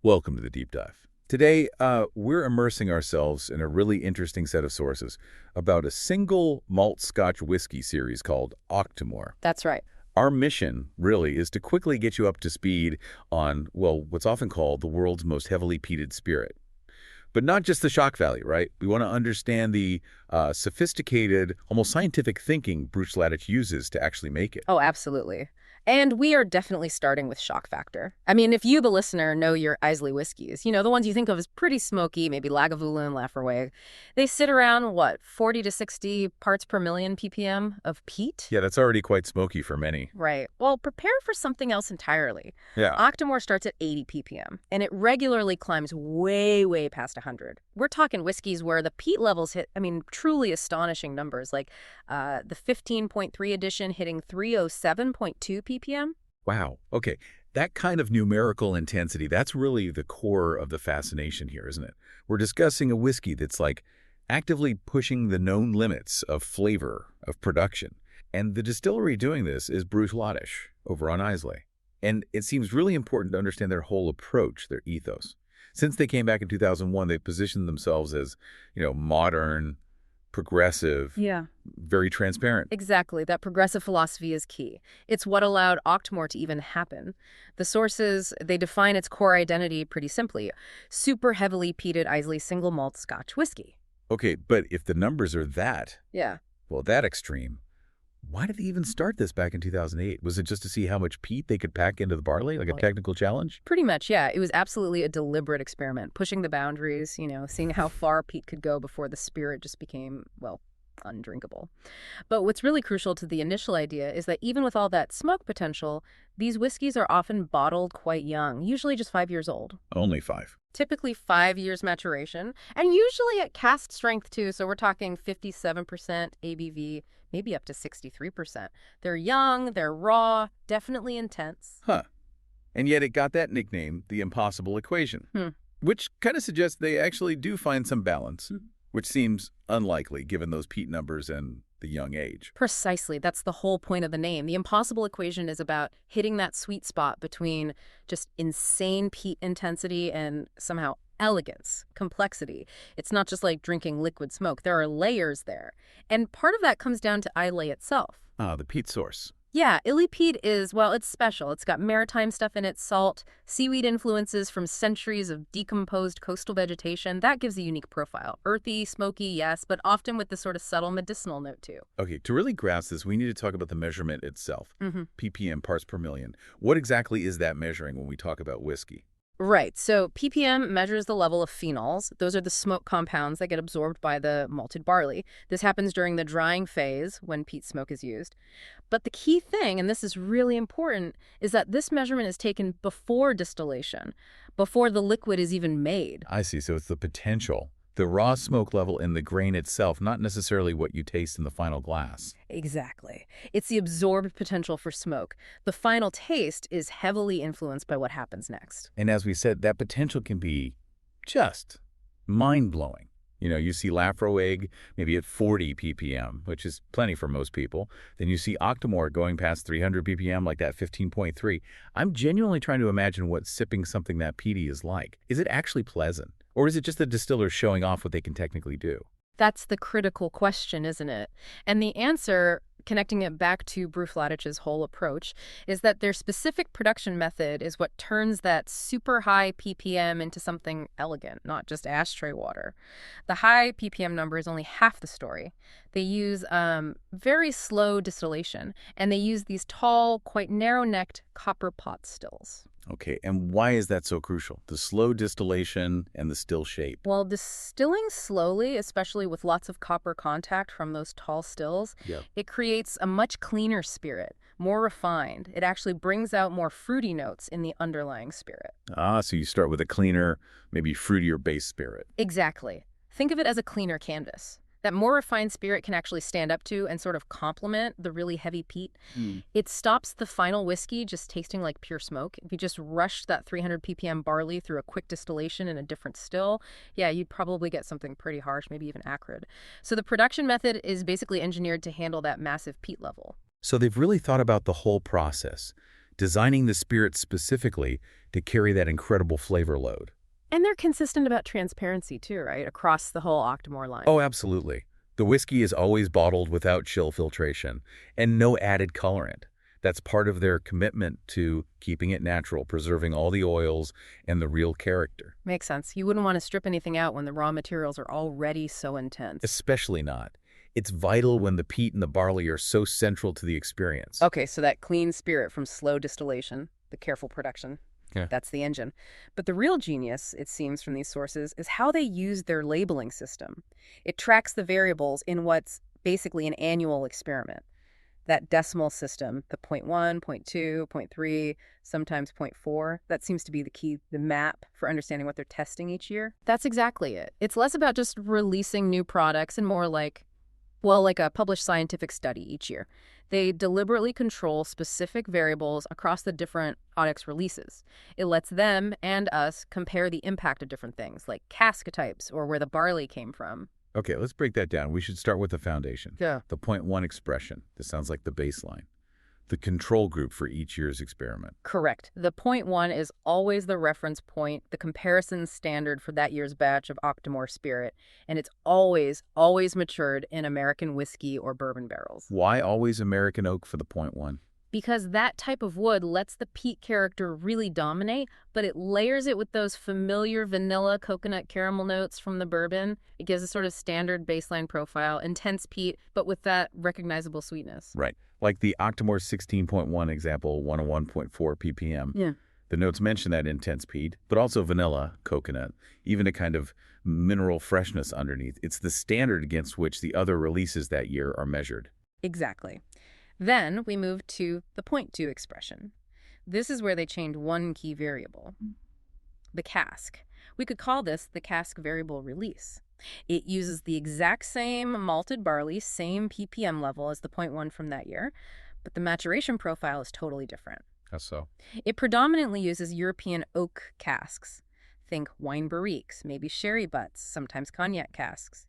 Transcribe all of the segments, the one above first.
Welcome to the Deep Dive. Today, we're immersing ourselves in a really interesting set of sources about a single malt Scotch whiskey series called Octomore. That's right. Our mission, really, is to quickly get you up to speed on, well, what's often called the world's most heavily peated spirit. But not just the shock value, right? We want to understand the sophisticated, almost scientific thinking Bruichladdich uses to actually make it. Oh, absolutely. And we are definitely starting with shock factor. I mean, if you, the listener, know your Islay whiskeys, the ones you think of as pretty smoky, maybe Lagavulin and Laphroaig, they sit around, 40 to 60 parts per million ppm of peat? Yeah, that's already quite smoky for many. Right. Well, prepare for something else entirely. Yeah. Octomore starts at 80 ppm, and it regularly climbs way, way past 100. We're talking whiskeys where the peat levels hit, truly astonishing numbers, like the 15.3 edition hitting 307.2 ppm. Wow. Okay. That kind of numerical intensity, that's really the core of the fascination here, isn't it? We're discussing a whiskey that's like actively pushing the known limits of flavor, of production. And the distillery doing this is Bruichladdich over on Islay. And it seems really important to understand their whole approach, their ethos. Since they came back in 2001, they've positioned themselves as, modern, progressive, very transparent. Exactly. That progressive philosophy is key. It's what allowed Octomore to even happen. The sources, they define its core identity pretty simply. Super heavily peated Islay single malt Scotch whiskey. Okay, but if the numbers are that, Yeah. that extreme, why did they even start this back in 2008? Was it just to see how much peat they could pack into the barley, like a technical challenge? Pretty much, yeah. It was absolutely a deliberate experiment, pushing the boundaries, seeing how far peat could go before the spirit just became, undrinkable. But what's really crucial to the initial idea is that even with all that smoke potential, these whiskeys are often bottled quite young, usually just 5 years old. Only 5. Typically 5 years maturation, and usually at cask strength too, so we're talking 57% ABV, maybe up to 63%. They're young, they're raw, definitely intense. Huh. And yet it got that nickname, the impossible equation, which kind of suggests they actually do find some balance, which seems unlikely given those peat numbers and the young age. Precisely. That's the whole point of the name. The impossible equation is about hitting that sweet spot between just insane peat intensity and somehow elegance, complexity. It's not just like drinking liquid smoke. There are layers there. And part of that comes down to Islay itself. Ah, the peat source. Yeah, Islay peat is, it's special. It's got maritime stuff in it, salt, seaweed influences from centuries of decomposed coastal vegetation. That gives a unique profile. Earthy, smoky, yes, but often with this sort of subtle medicinal note too. Okay, to really grasp this, we need to talk about the measurement itself, ppm, parts per million. What exactly is that measuring when we talk about whiskey? Right. So ppm measures the level of phenols. Those are the smoke compounds that get absorbed by the malted barley. This happens during the drying phase when peat smoke is used. But the key thing, and this is really important, is that this measurement is taken before distillation, before the liquid is even made. I see. So it's the potential, the raw smoke level in the grain itself, not necessarily what you taste in the final glass. Exactly. It's the absorbed potential for smoke. The final taste is heavily influenced by what happens next. And as we said, that potential can be just mind-blowing. You see Laphroaig maybe at 40 ppm, which is plenty for most people. Then you see Octomore going past 300 ppm, like that 15.3. I'm genuinely trying to imagine what sipping something that peaty is like. Is it actually pleasant? Or is it just the distillers showing off what they can technically do? That's the critical question, isn't it? And the answer, connecting it back to Bruichladdich whole approach, is that their specific production method is what turns that super high ppm into something elegant, not just ashtray water. The high ppm number is only half the story. They use very slow distillation, and they use these tall, quite narrow-necked copper pot stills. Okay, and why is that so crucial? The slow distillation and the still shape. Well, distilling slowly, especially with lots of copper contact from those tall stills, it creates a much cleaner spirit, more refined. It actually brings out more fruity notes in the underlying spirit. Ah, so you start with a cleaner, maybe fruitier base spirit. Exactly. Think of it as a cleaner canvas that more refined spirit can actually stand up to and sort of complement the really heavy peat. It stops the final whiskey just tasting like pure smoke. If you just rushed that 300 ppm barley through a quick distillation in a different still, you'd probably get something pretty harsh, maybe even acrid. So the production method is basically engineered to handle that massive peat level. So they've really thought about the whole process. designing the spirit specifically to carry that incredible flavor load. And they're consistent about transparency too, right? Across the whole Octomore line. Oh, absolutely. The whiskey is always bottled without chill filtration and no added colorant. That's part of their commitment to keeping it natural, preserving all the oils and the real character. Makes sense. You wouldn't want to strip anything out when the raw materials are already so intense. Especially not. It's vital when the peat and the barley are so central to the experience. Okay, so that clean spirit from slow distillation, the careful production, Yeah. that's the engine. But the real genius, it seems from these sources, is how they use their labeling system. It tracks the variables in what's basically an annual experiment. That decimal system, the 0.1, 0.2, 0.3, sometimes 0.4, that seems to be the key, the map for understanding what they're testing each year. That's exactly it. It's less about just releasing new products and more like a published scientific study each year. They deliberately control specific variables across the different Audix releases. It lets them and us compare the impact of different things, like cask types or where the barley came from. Okay, let's break that down. We should start with the foundation. Yeah. The 0.1 expression. This sounds like the baseline. The control group for each year's experiment. Correct. The 0.1 is always the reference point, the comparison standard for that year's batch of Octomore spirit, and it's always matured in American whiskey or bourbon barrels. Why always American oak for the 0.1? Because that type of wood lets the peat character really dominate, but it layers it with those familiar vanilla coconut caramel notes from the bourbon. It gives a sort of standard baseline profile, intense peat, but with that recognizable sweetness. Right. Like the Octomore 16.1 example, 101.4 ppm. Yeah. The notes mention that intense peat, but also vanilla, coconut, even a kind of mineral freshness underneath. It's the standard against which the other releases that year are measured. Exactly. Then we move to the 0.2 expression. This is where they change one key variable, the cask. We could call this the cask variable release. It uses the exact same malted barley, same ppm level as the 0.1 from that year, but the maturation profile is totally different. How so? It predominantly uses European oak casks. Think wine barriques, maybe sherry butts, sometimes cognac casks.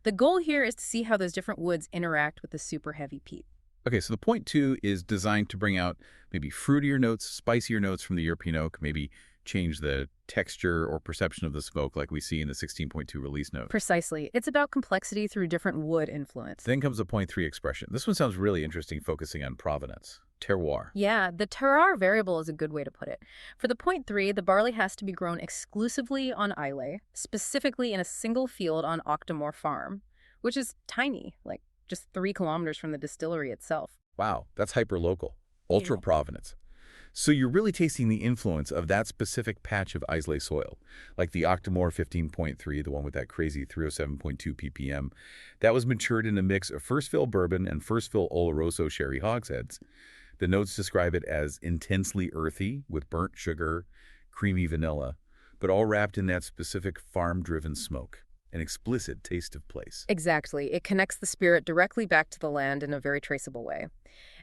The goal here is to see how those different woods interact with the super heavy peat. Okay, so the 0.2 is designed to bring out maybe fruitier notes, spicier notes from the European oak, maybe change the texture or perception of the smoke like we see in the 16.2 release note. Precisely. It's about complexity through different wood influence. Then comes the 0.3 expression. This one sounds really interesting, focusing on provenance, terroir. Yeah, the terroir variable is a good way to put it. For the 0.3, the barley has to be grown exclusively on Islay, specifically in a single field on Octomore Farm, which is tiny, like just 3 kilometers from the distillery itself. Wow, that's hyper-local, ultra-provenance. So you're really tasting the influence of that specific patch of Islay soil, like the Octomore 15.3, the one with that crazy 307.2 ppm. That was matured in a mix of first-fill bourbon and first-fill Oloroso sherry hogsheads. The notes describe it as intensely earthy with burnt sugar, creamy vanilla, but all wrapped in that specific farm-driven smoke. An explicit taste of place. Exactly. It connects the spirit directly back to the land in a very traceable way.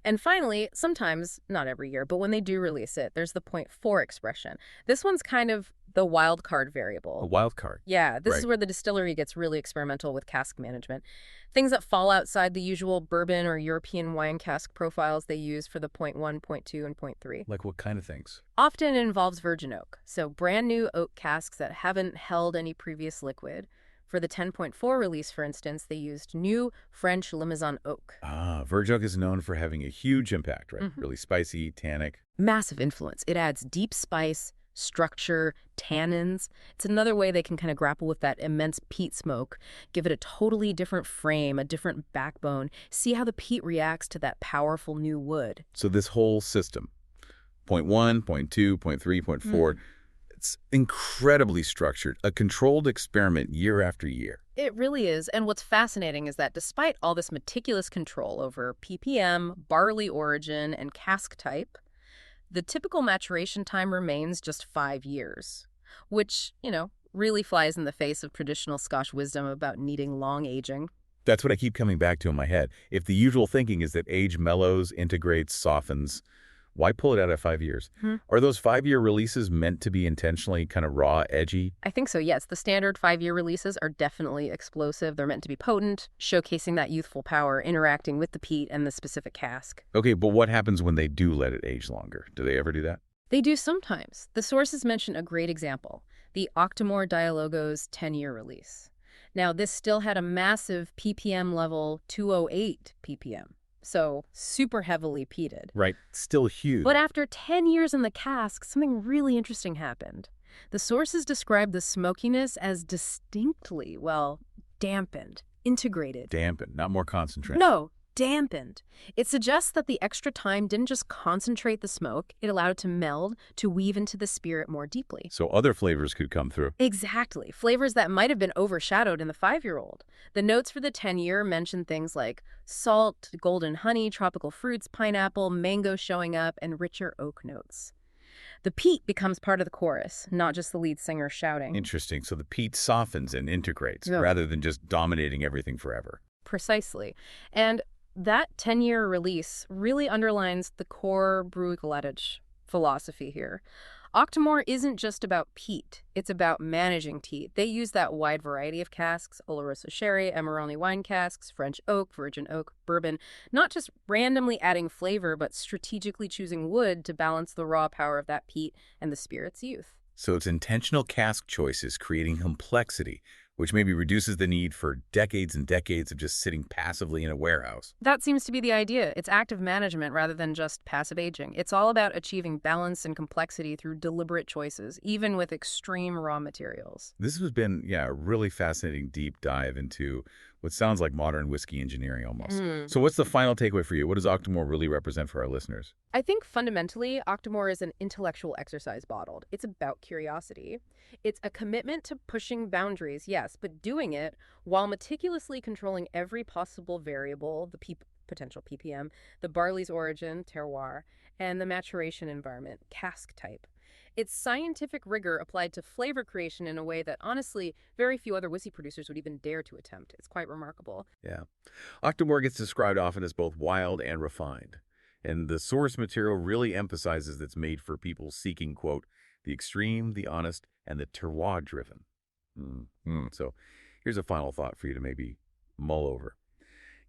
And finally, sometimes, not every year, but when they do release it, there's the 0.4 expression. This one's kind of the wild card variable. A wild card. Yeah, this Right. is where the distillery gets really experimental with cask management. Things that fall outside the usual bourbon or European wine cask profiles they use for the 0.1, 0.2, and 0.3. Like what kind of things? Often it involves virgin oak, so brand new oak casks that haven't held any previous liquid. For the 10.4 release, for instance, they used new French Limousin oak. Virgin oak is known for having a huge impact, right? Really spicy, tannic. Massive influence. It adds deep spice, structure, tannins. It's another way they can kind of grapple with that immense peat smoke, give it a totally different frame, a different backbone, see how the peat reacts to that powerful new wood. So this whole system, 0.1, 0.2, 0.3, 0.4, it's incredibly structured, a controlled experiment year after year. It really is. And what's fascinating is that despite all this meticulous control over ppm, barley origin, and cask type, the typical maturation time remains just 5 years, which, really flies in the face of traditional Scotch wisdom about needing long aging. That's what I keep coming back to in my head. If the usual thinking is that age mellows, integrates, softens, Why pull it out at 5 years? Are those 5-year releases meant to be intentionally kind of raw, edgy? I think so, yes. The standard 5-year releases are definitely explosive. They're meant to be potent, showcasing that youthful power, interacting with the peat and the specific cask. Okay, but what happens when they do let it age longer? Do they ever do that? They do sometimes. The sources mention a great example, the Octomore Dialogo's 10-year release. Now, this still had a massive ppm level 208 ppm. So super heavily peated. Right. Still huge. But after 10 years in the cask, something really interesting happened. The sources describe the smokiness as distinctly, dampened, integrated. Dampened, not more concentrated. No, dampened. It suggests that the extra time didn't just concentrate the smoke, it allowed it to meld, to weave into the spirit more deeply. So other flavors could come through. Exactly. Flavors that might have been overshadowed in the 5-year-old. The notes for the 10-year mention things like salt, golden honey, tropical fruits, pineapple, mango showing up, and richer oak notes. The peat becomes part of the chorus, not just the lead singer shouting. Interesting. So the peat softens and integrates rather than just dominating everything forever. Precisely. And that 10-year release really underlines the core Bruichladdich philosophy here. Octomore isn't just about peat. It's about managing peat. They use that wide variety of casks, Oloroso sherry, Amarone wine casks, French oak, virgin oak, bourbon, not just randomly adding flavor, but strategically choosing wood to balance the raw power of that peat and the spirit's youth. So it's intentional cask choices creating complexity, which maybe reduces the need for decades and decades of just sitting passively in a warehouse. That seems to be the idea. It's active management rather than just passive aging. It's all about achieving balance and complexity through deliberate choices, even with extreme raw materials. This has been, a really fascinating deep dive into what sounds like modern whiskey engineering almost. So what's the final takeaway for you? What does Octomore really represent for our listeners? I think fundamentally, Octomore is an intellectual exercise bottled. It's about curiosity. It's a commitment to pushing boundaries, yes, but doing it while meticulously controlling every possible variable, the potential ppm, the barley's origin, terroir, and the maturation environment, cask type. It's scientific rigor applied to flavor creation in a way that, honestly, very few other whiskey producers would even dare to attempt. It's quite remarkable. Yeah. Octomore gets described often as both wild and refined. And the source material really emphasizes that it's made for people seeking, quote, the extreme, the honest, and the terroir-driven. So here's a final thought for you to maybe mull over.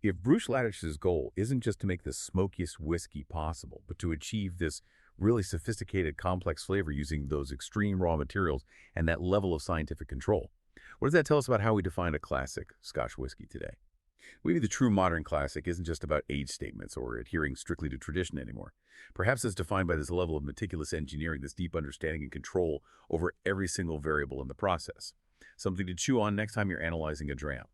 If Bruichladdich goal isn't just to make the smokiest whiskey possible, but to achieve this really sophisticated, complex flavor using those extreme raw materials and that level of scientific control, what does that tell us about how we define a classic Scotch whiskey today? Maybe the true modern classic isn't just about age statements or adhering strictly to tradition anymore. Perhaps it's defined by this level of meticulous engineering, this deep understanding and control over every single variable in the process. Something to chew on next time you're analyzing a dram.